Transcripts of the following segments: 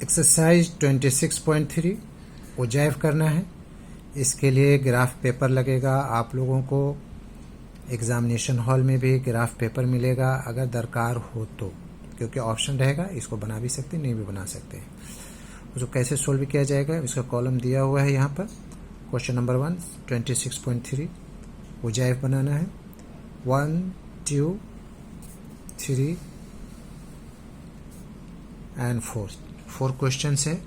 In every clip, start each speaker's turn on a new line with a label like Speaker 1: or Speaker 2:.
Speaker 1: Exercise 26.3 उजाइव करना है। इसके लिए ग्राफ पेपर लगेगा। आप लोगों को एग्जामिनेशन हॉल में भी ग्राफ पेपर मिलेगा अगर दरकार हो तो, क्योंकि ऑप्शन रहेगा, इसको बना भी सकते नहीं भी बना सकते हैं। उसको कैसे सोल्व किया जाएगा इसका कॉलम दिया हुआ है यहाँ पर। क्वेश्चन नंबर 1 26.3 उजाइव बनाना है। 1 2 3 एंड 4 क्वेश्चन है।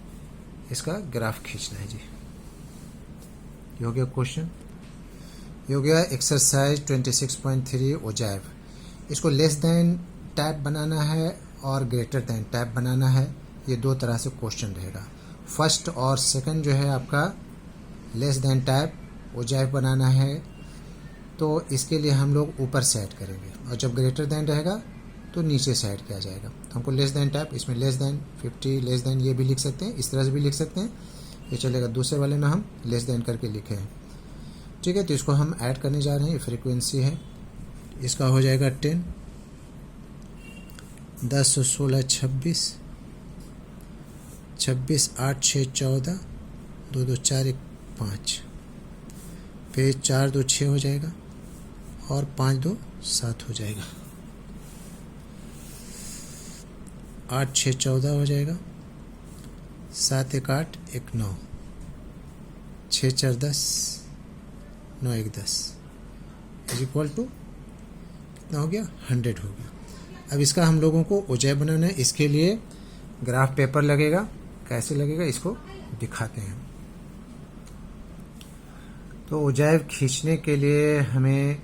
Speaker 1: इसका ग्राफ खींचना है जी। ये हो गया क्वेश्चन, ये हो गया एक्सरसाइज 26.3 उजाइव। इसको लेस देन टाइप बनाना है और ग्रेटर देन टाइप बनाना है। ये दो तरह से क्वेश्चन रहेगा। फर्स्ट और सेकंड जो है आपका लेस देन टाइप उजाइव बनाना है, तो इसके लिए हम लोग ऊपर सेट करेंगे, और जब ग्रेटर देन रहेगा तो नीचे साइड किया जाएगा। तो हमको लेस देन टाइप, इसमें लेस देन 50 लेस देन ये भी लिख सकते हैं, इस तरह से भी लिख सकते हैं, ये चलेगा। दूसरे वाले में हम लेस देन करके लिखे हैं, ठीक है। तो इसको हम ऐड करने जा रहे हैं। ये फ्रीक्वेंसी है, इसका हो जाएगा 10 10 16 26 26 8 6 14 2 2 4 1 5, फिर 4 2 6 हो जाएगा और 5 2 7 हो जाएगा। 8 6 14 हो जाएगा, 7 1 8 1 9, 6 4 10 9 1 10 इज इक्वल टू कितना हो गया 100 हो गया। अब इसका हम लोगों को उजाइव बनाना है। इसके लिए ग्राफ पेपर लगेगा। कैसे लगेगा इसको दिखाते हैं। तो उजाइव खींचने के लिए हमें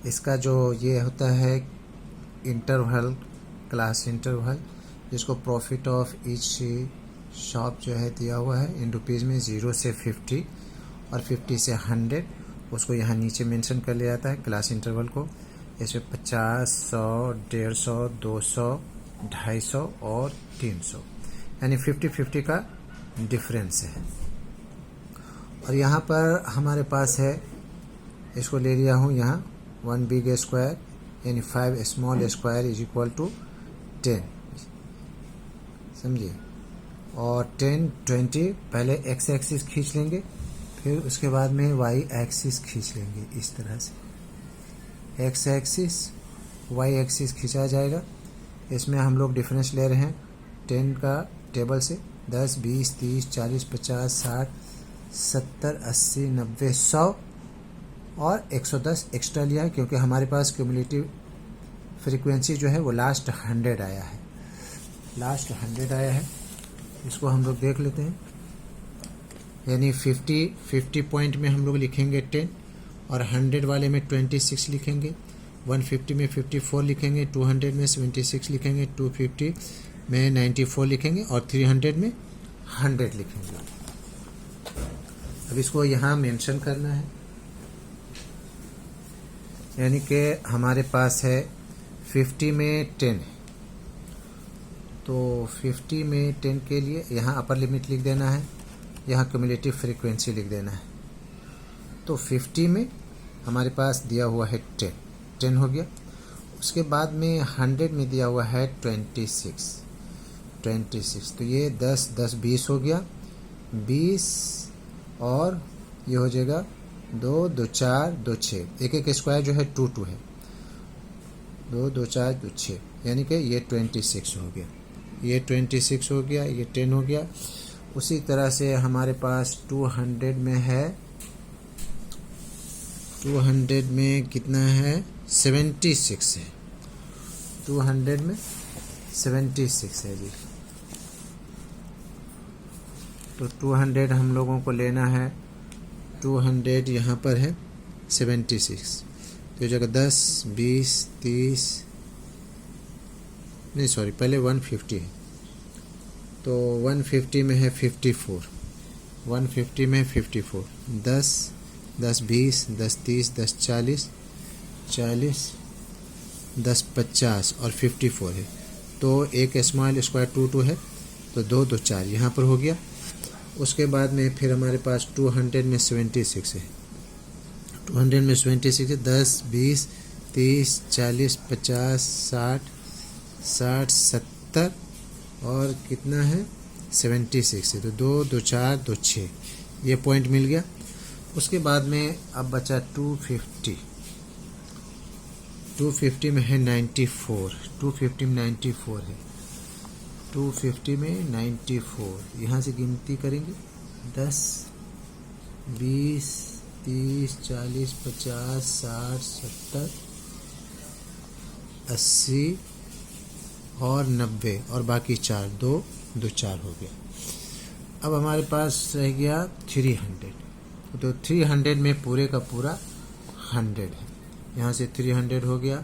Speaker 1: इसका जो ये होता है इंटरवल, क्लास इंटरवल, जिसको प्रॉफिट ऑफ ईच शॉप जो है दिया हुआ है इन रुपीज़ में 0 से 50 और 50 से 100, उसको यहाँ नीचे मेंशन कर लिया जाता है क्लास इंटरवल को। इसमें 50 100 150 200 250 और 300, यानी 50-50 का डिफरेंस है। और यहाँ पर हमारे पास है, इसको ले लिया हूँ यहाँ 1 बिग स्क्वायर यानी 5 small square is equal to 10, समझिए। और 10 20 पहले एक्स एक्सिस खींच लेंगे, फिर उसके बाद में वाई एक्सिस खींच लेंगे। इस तरह से एक्स एक्सिस वाई एक्सिस खींचा जाएगा। इसमें हम लोग डिफरेंस ले रहे हैं 10 का टेबल से 10 20 30 40 50 60 70 80 90 100 और 110 एक्स्ट्रा लिया है, क्योंकि हमारे पास क्यूमुलेटिव फ्रीक्वेंसी जो है वो लास्ट 100 आया है। लास्ट 100 आया है, इसको हम लोग देख लेते हैं। यानी 50 पॉइंट में हम लोग लिखेंगे 10, और 100 वाले में 26 लिखेंगे, 150 में 54 लिखेंगे, 200 में 76 लिखेंगे, 250 में 94 लिखेंगे और 300 में 100 लिखेंगे। अब इसको यहाँ मेंशन करना है, यानी कि हमारे पास है 50 में 10, तो 50 में 10 के लिए यहाँ अपर लिमिट लिख देना है, यहाँ क्यूमुलेटिव फ्रीक्वेंसी लिख देना है। तो 50 में हमारे पास दिया हुआ है 10 हो गया। उसके बाद में 100 में दिया हुआ है 26, तो ये 10 10 20 हो गया, 20 और ये हो जाएगा 2 2 4 2 6, एक एक स्क्वायर जो है 2 2 है, 2 2 4 2 6, यानी कि ये 26 हो गया, ये 26 हो गया, ये 10 हो गया। उसी तरह से हमारे पास 200 में है, 200 में कितना है 76 है, 200 में 76 है जी। तो 200 हम लोगों को लेना है, 200 यहाँ पर है 76, तो जगह 10 20 30 नहीं सॉरी पहले 150 है, तो 150 में है 54, 150 में 54, 10 10 20 10 30 10 40 40 10 50 और 54 है, तो एक स्मॉल स्क्वायर 2 2 है, तो 2 2 4 यहाँ पर हो गया। उसके बाद में फिर हमारे पास 200 में 76 है, 200 में 76 है, 10 20 30 40 50 60 60 70 और कितना है 76 है, तो 2 2 4 2 6 ये पॉइंट मिल गया। उसके बाद में अब बचा 250। 250 में है 94, 250 में 94 है, 250 में 94। यहाँ से गिनती करेंगे 10 20 30 40 50 60 70 80 और 90 और बाकी 4 2 2 4 हो गया। अब हमारे पास रह गया 300, तो 300 में पूरे का पूरा 100 है। यहाँ से 300 हो गया,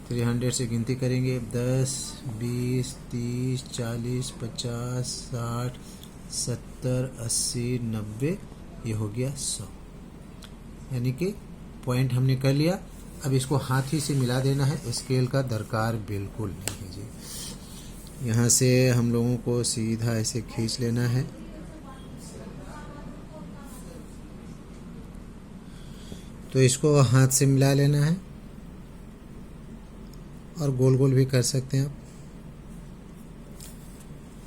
Speaker 1: 300 से गिनती करेंगे 10 20 30 40 50 60 70 80 90, ये हो गया 100। यानी कि पॉइंट हमने कर लिया। अब इसको हाथ ही से मिला देना है, स्केल का दरकार बिल्कुल नहीं है जी। यहाँ से हम लोगों को सीधा ऐसे खींच लेना है, तो इसको हाथ से मिला लेना है और गोल गोल भी कर सकते हैं आप।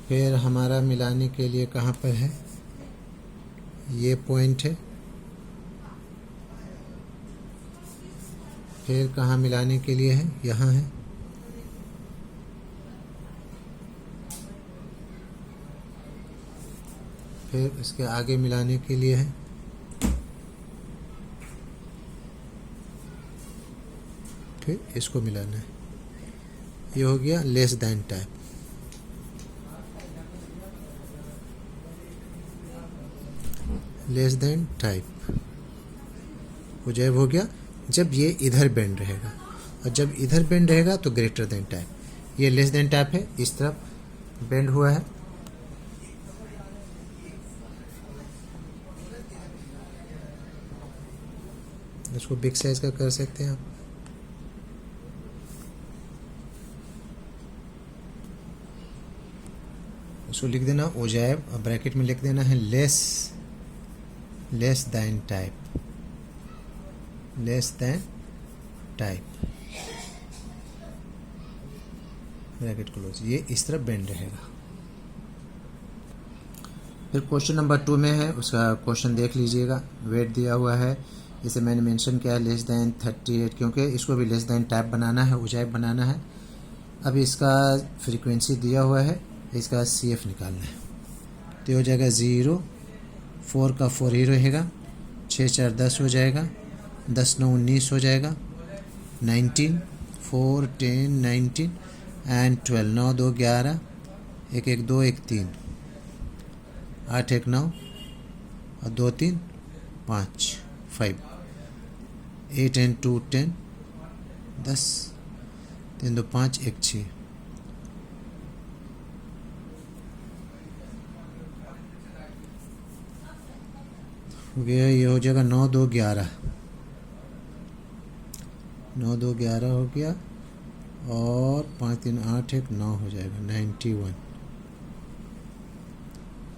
Speaker 1: फिर हमारा मिलाने के लिए कहाँ पर है, ये पॉइंट है। फिर कहाँ मिलाने के लिए है, यहाँ है। फिर इसके आगे मिलाने के लिए है। फिर इसको मिलाना है। ये हो गया less than type. Less than type जब हो गया जब ये इधर बेंड रहेगा, और जब इधर बेंड रहेगा तो ग्रेटर देन टाइप। ये लेस देन टाइप है, इस तरफ बेंड हुआ है। इसको बिग साइज का कर सकते हैं आप। उसको लिख देना ओजाइब, और ब्रैकेट में लिख देना है less than type, less than type, bracket close. ये इस तरह बेंड रहेगा। फिर क्वेश्चन नंबर 2 में है, उसका क्वेश्चन देख लीजिएगा। वेट दिया हुआ है, इसे मैंने मेंशन किया है लेस देन 38, क्योंकि इसको भी लेस देन टाइप बनाना है, ओजाइब बनाना है। अब इसका फ्रीक्वेंसी दिया हुआ है, इसका CF निकालना है। तो हो जाएगा 0, 4 का 4 ही रहेगा, 6 4 10 हो जाएगा, 10 9 19 हो जाएगा, 19 4 10 19 एंड 12, 9 2 11, 1 1 2 1 3, 8 1 9 और 2 3 5 5, 8 एंड 2 10, 10 3 2 5 1 6। ये हो जाएगा 9 2 11, 9 2 11 हो गया, और 5 3 8 1 9 हो जाएगा, 91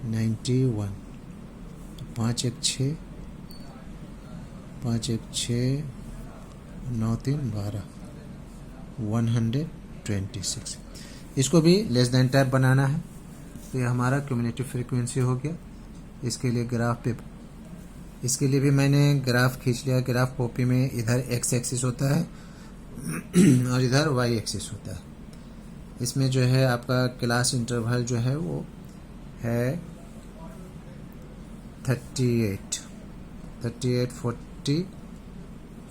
Speaker 1: 91, 5 1 6, 5 1 6, 9 3 12, 126। इसको भी लेस देन टाइप बनाना है। तो ये हमारा क्यूमुलेटिव फ्रीक्वेंसी हो गया। इसके लिए ग्राफ पे, इसके लिए भी मैंने ग्राफ खींच लिया। ग्राफ कॉपी में इधर x एक्सिस होता है और इधर y एक्सिस होता है। इसमें जो है आपका क्लास इंटरवल जो है वो है 38 40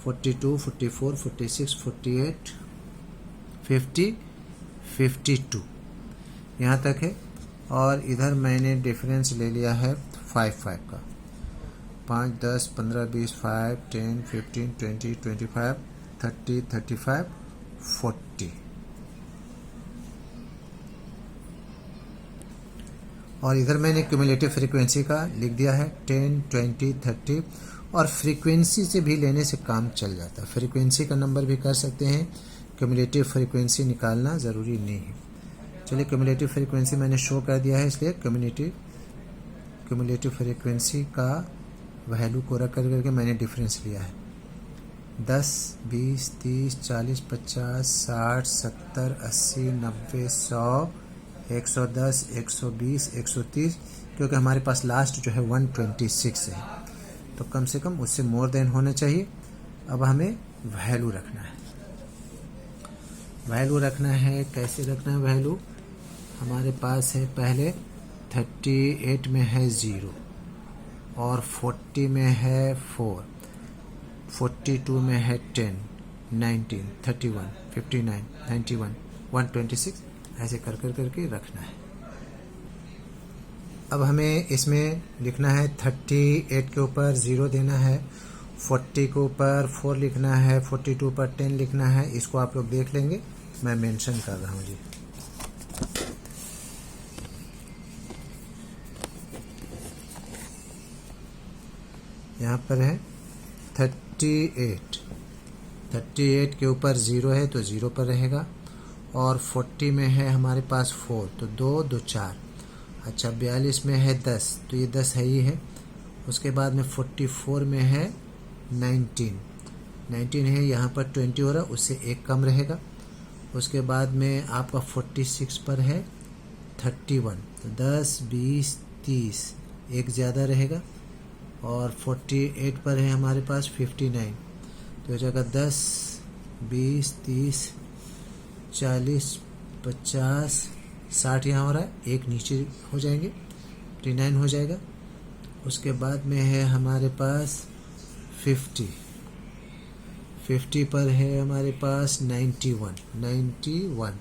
Speaker 1: 42 44 46 48 50 52 यहाँ तक है। और इधर मैंने डिफरेंस ले लिया है 5 5 का, 5 10 15 20 5 10 15 20 25 30 35 40। और इधर मैंने क्यूमुलेटिव फ्रीक्वेंसी का लिख दिया है 10 20 30। और फ्रीक्वेंसी से भी लेने से काम चल जाता है, फ्रीक्वेंसी का नंबर भी कर सकते हैं, क्यूमुलेटिव फ्रीक्वेंसी निकालना ज़रूरी नहीं है। चलिए क्यूमुलेटिव फ्रीक्वेंसी मैंने शो कर दिया है, इसलिए क्यूमुलेटिव फ्रीक्वेंसी का वैल्यू को रख करके मैंने डिफरेंस लिया है 10 20 30 40 50 60 70 80 90 100 110, 120, 130, क्योंकि हमारे पास लास्ट जो है 126 है, तो कम से कम उससे मोर देन होना चाहिए। अब हमें वैल्यू रखना है। वैल्यू रखना है, कैसे रखना है वैल्यू? हमारे पास है पहले 38 में है 0, और 40 में है 4, 42 में है 10, 19, 31, 59, 91, 126, ऐसे कर करके रखना है। अब हमें इसमें लिखना है 38 के ऊपर 0 देना है, 40 के ऊपर 4 लिखना है, 42 पर 10 लिखना है। इसको आप लोग देख लेंगे, मैं मेंशन कर रहा हूँ जी। यहाँ पर है 38, 38 के ऊपर 0 है तो 0 पर रहेगा, और 40 में है हमारे पास 4, तो 2, 2, 4। अच्छा, 42 में है 10, तो ये 10 है ही है। उसके बाद में 44 में है 19, 19 है, यहाँ पर 20 हो रहा, उससे एक कम रहेगा। उसके बाद में आपका 46 पर है 31, तो 10, 20, 30, एक ज़्यादा रहेगा। और 48 पर है हमारे पास 59, तो जगह 10, 20, 30, 40, 50, 60 यहाँ हो रहा है, एक नीचे हो जाएंगे, 59 हो जाएगा। उसके बाद में है हमारे पास 50 पर है हमारे पास 91,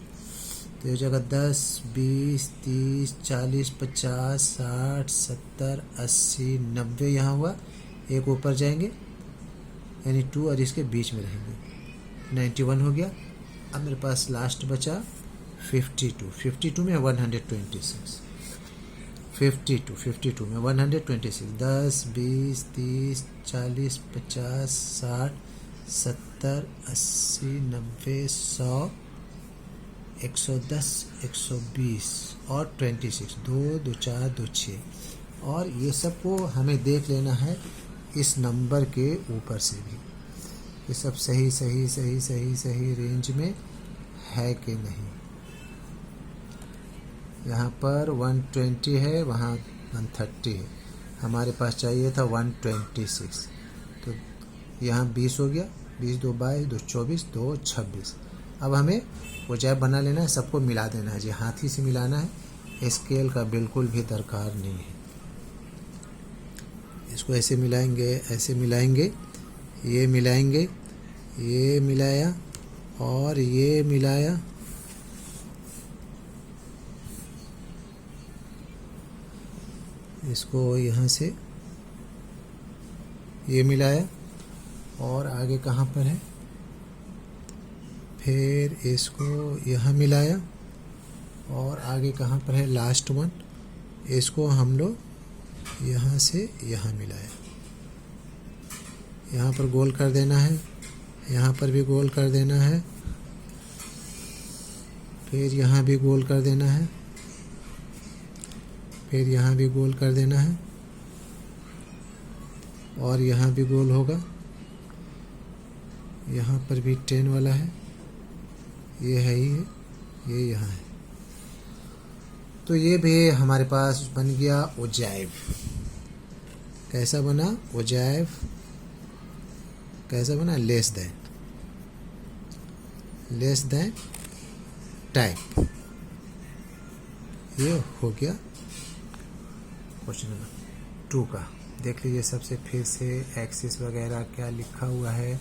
Speaker 1: तो ये जगह 10, 20, 30, 40, 50, 60, 70, 80, 90 यहाँ हुआ, एक ऊपर जाएंगे, यानी 2 और इसके बीच में रहेंगे, 91 हो गया। अब मेरे पास लास्ट बचा 52 में 126, 52 में 126, 10, 20, 30, 40, 50, 60, 70, 80, 90, 100, 110, 120 और 26, 2, 2, 4, 2, 6। और ये सबको हमें देख लेना है इस नंबर के ऊपर से भी, ये सब सही रेंज में है कि नहीं। यहाँ पर 120 है, वहाँ 130 है, हमारे पास चाहिए था 126, तो यहाँ 20 हो गया, 20, 2, 22, 2, 24, 2, 26। अब हमें वो जैब बना लेना है, सबको मिला देना है जी, हाथ ही से मिलाना है, स्केल का बिल्कुल भी दरकार नहीं है। इसको ऐसे मिलाएंगे, ऐसे मिलाएंगे, ये मिलाएंगे, ये मिलाया और ये मिलाया, इसको यहाँ से ये मिलाया, और आगे कहाँ पर है, फिर इसको यहाँ मिलाया, और आगे कहाँ पर है लास्ट वन, इसको हम लोग यहाँ से यहाँ मिलाया। यहाँ पर गोल कर देना है, यहाँ पर भी गोल कर देना है, फिर यहाँ भी गोल कर देना है, फिर यहाँ भी गोल कर देना है, और यहाँ भी गोल होगा। यहाँ पर भी 10 वाला है, ये है ही है, ये यहाँ है। तो ये भी हमारे पास बन गया उजैब। कैसा बना उजैब? कैसा बना? Less than type. ये हो गया क्वेश्चन नंबर 2 का। देख लीजिए सबसे फिर से एक्सिस वगैरह क्या लिखा हुआ है।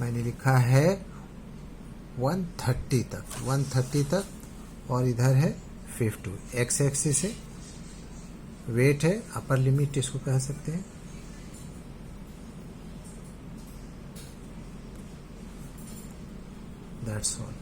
Speaker 1: मैंने लिखा है 130 तक, और इधर है 52। एक्स एक्सिस है, वेट है, अपर लिमिट इसको कह सकते हैं। That's all.